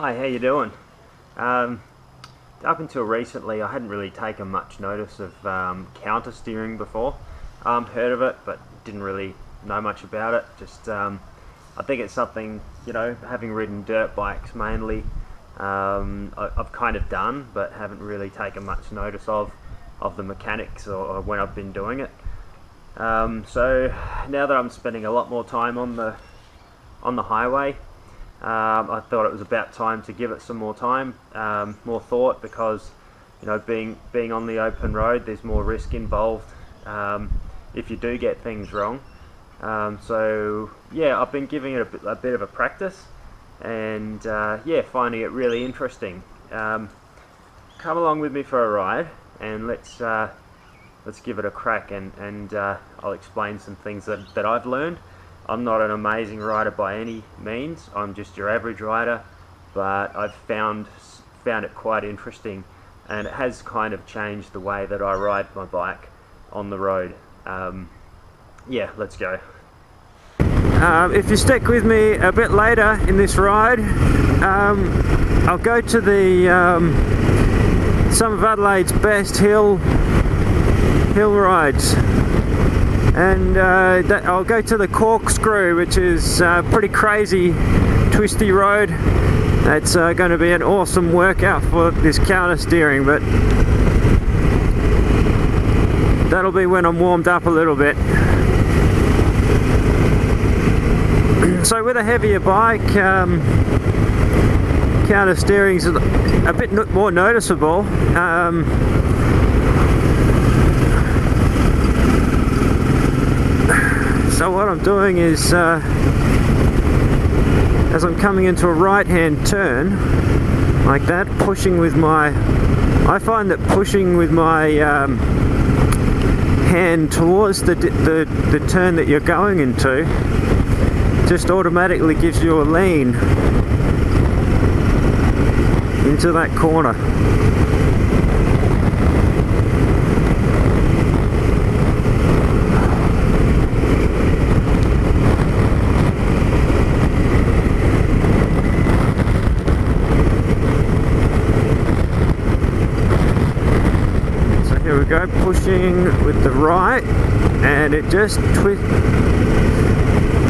Hi, how you doing? Up until recently I hadn't really taken much notice of counter steering before. Heard of it but didn't really know much about it. Just I think it's something, you know, having ridden dirt bikes mainly, I've kind of done but haven't really taken much notice of the mechanics or when I've been doing it. So now that I'm spending a lot more time on the highway, I thought it was about time to give it some more time, more thought, because, you know, being on the open road, there's more risk involved if you do get things wrong. So yeah, I've been giving it a bit of a practice, and yeah, finding it really interesting. Come along with me for a ride, and let's give it a crack, and I'll explain some things that I've learned. I'm not an amazing rider by any means. I'm just your average rider, but I've found it quite interesting, and it has kind of changed the way that I ride my bike on the road. Yeah, let's go. If you stick with me a bit later in this ride, I'll go to some of Adelaide's best hill rides. And I'll go to the Corkscrew, which is a pretty crazy twisty road. It's going to be an awesome workout for this counter steering, but that'll be when I'm warmed up a little bit. So with a heavier bike, counter steering's a bit more noticeable. So what I'm doing is, as I'm coming into a right-hand turn, like that, pushing with my... I find that pushing with my hand towards the turn that you're going into just automatically gives you a lean into that corner. Go pushing with the right, and it just twists.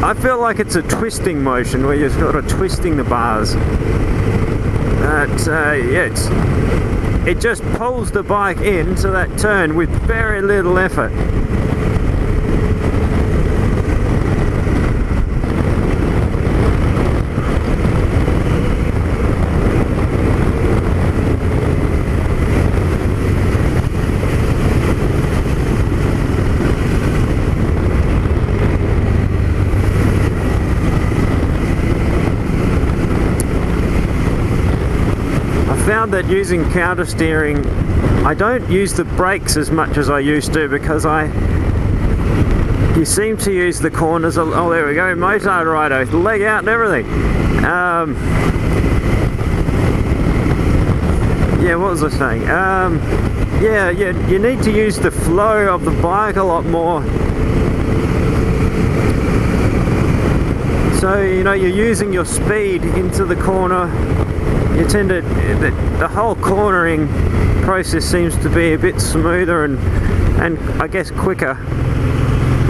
I feel like it's a twisting motion where you're sort of twisting the bars. But yeah, it just pulls the bike into that turn with very little effort. Found that using counter steering, I don't use the brakes as much as I used to, because you seem to use the corners. Oh, there we go, motard rider, leg out and everything. Yeah, what was I saying? Yeah, you need to use the flow of the bike a lot more. So, you know, you're using your speed into the corner. You tend to, the whole cornering process seems to be a bit smoother and I guess quicker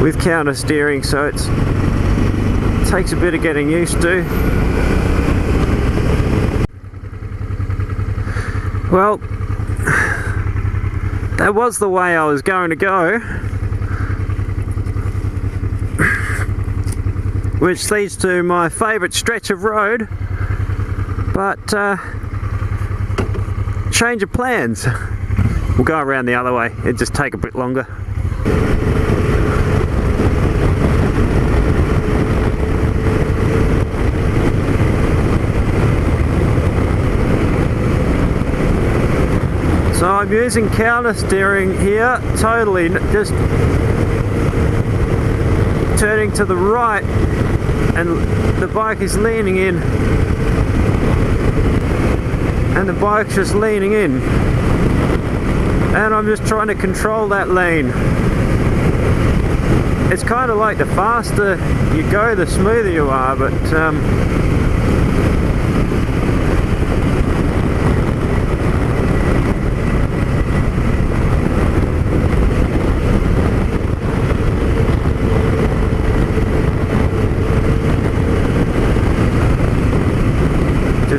with counter steering, so it takes a bit of getting used to. Well, that was the way I was going to go, which leads to my favourite stretch of road. But change of plans. We'll go around the other way. It'll just take a bit longer. So I'm using counter steering here, totally just turning to the right, and the bike is leaning in. And the bike's just leaning in, and I'm just trying to control that lane. It's kind of like the faster you go, the smoother you are, but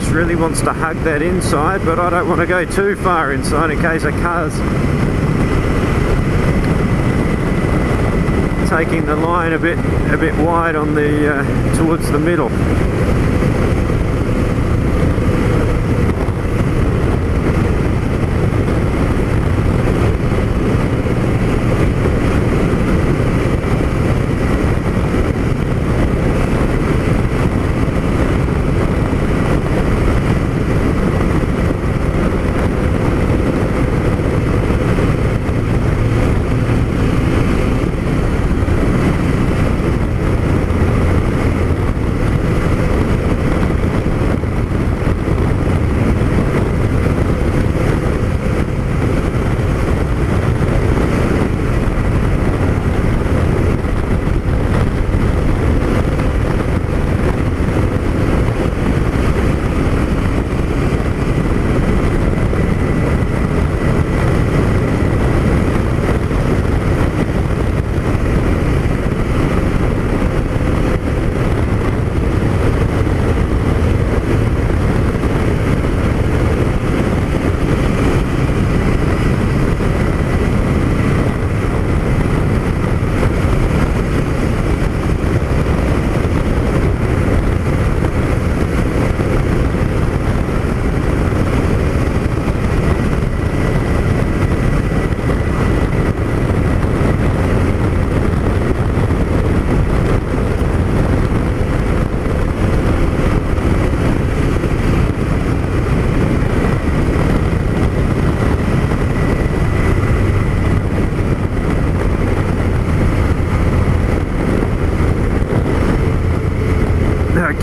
just really wants to hug that inside, but I don't want to go too far inside in case a car's taking the line a bit wide on the towards the middle.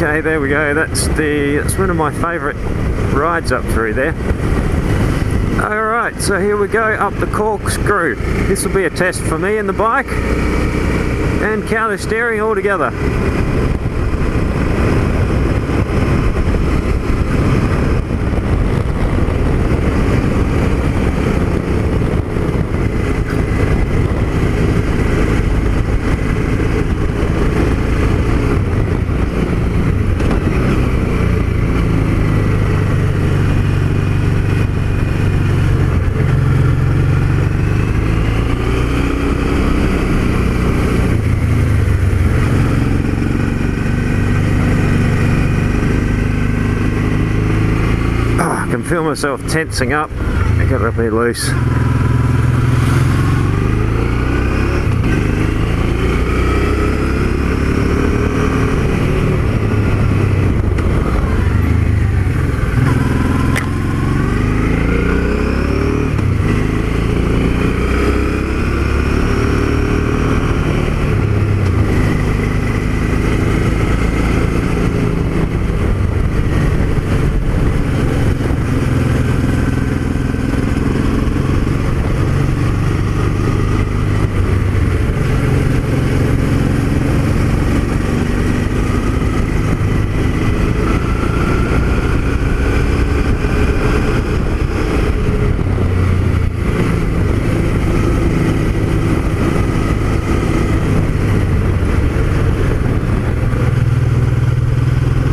Okay, there we go. That's one of my favourite rides up through there. Alright, so here we go up the corkscrew. This will be a test for me and the bike, and counter steering all together. I can feel myself tensing up. I got to be loose.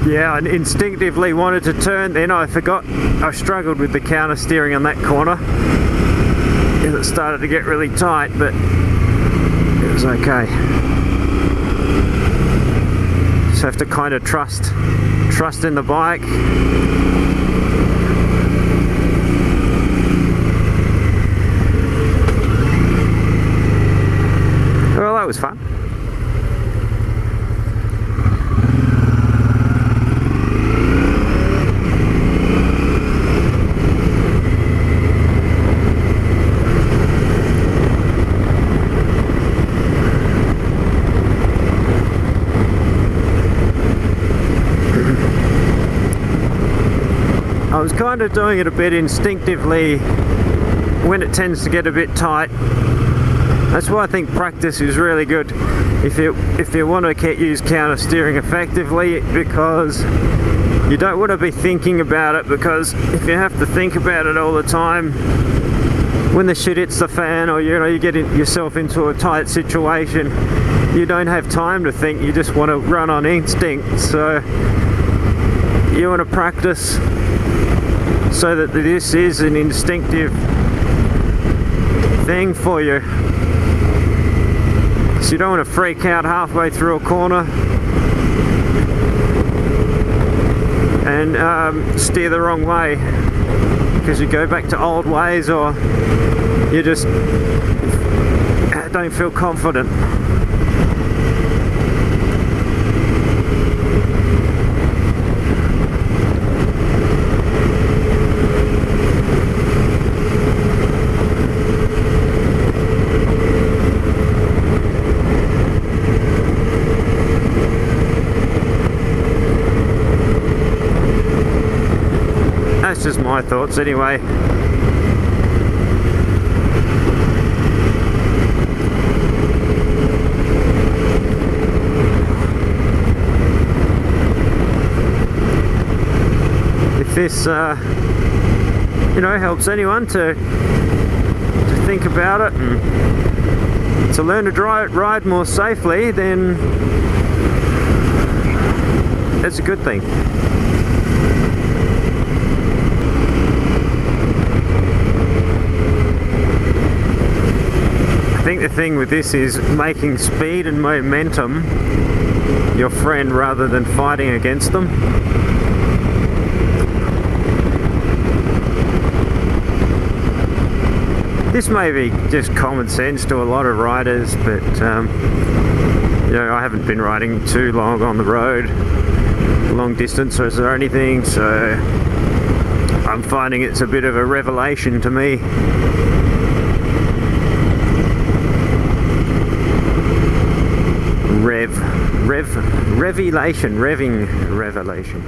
Yeah, I instinctively wanted to turn, then I forgot. I struggled with the counter steering on that corner. It started to get really tight, but it was okay. Just have to kind of trust in the bike. Well, that was fun. I was kind of doing it a bit instinctively when it tends to get a bit tight. That's why I think practice is really good if you want to use counter steering effectively, because you don't want to be thinking about it, because if you have to think about it all the time, when the shit hits the fan, or you get yourself into a tight situation, you don't have time to think, you just want to run on instinct. So you want to practice so that this is an instinctive thing for you. So you don't want to freak out halfway through a corner and steer the wrong way because you go back to old ways, or you just don't feel confident. That's just my thoughts anyway. If this, you know, helps anyone to think about it and to learn to ride more safely, then that's a good thing. I think the thing with this is making speed and momentum your friend rather than fighting against them. This may be just common sense to a lot of riders, but you know, I haven't been riding too long on the road, long distances or anything, so I'm finding it's a bit of a revelation to me. Revelation.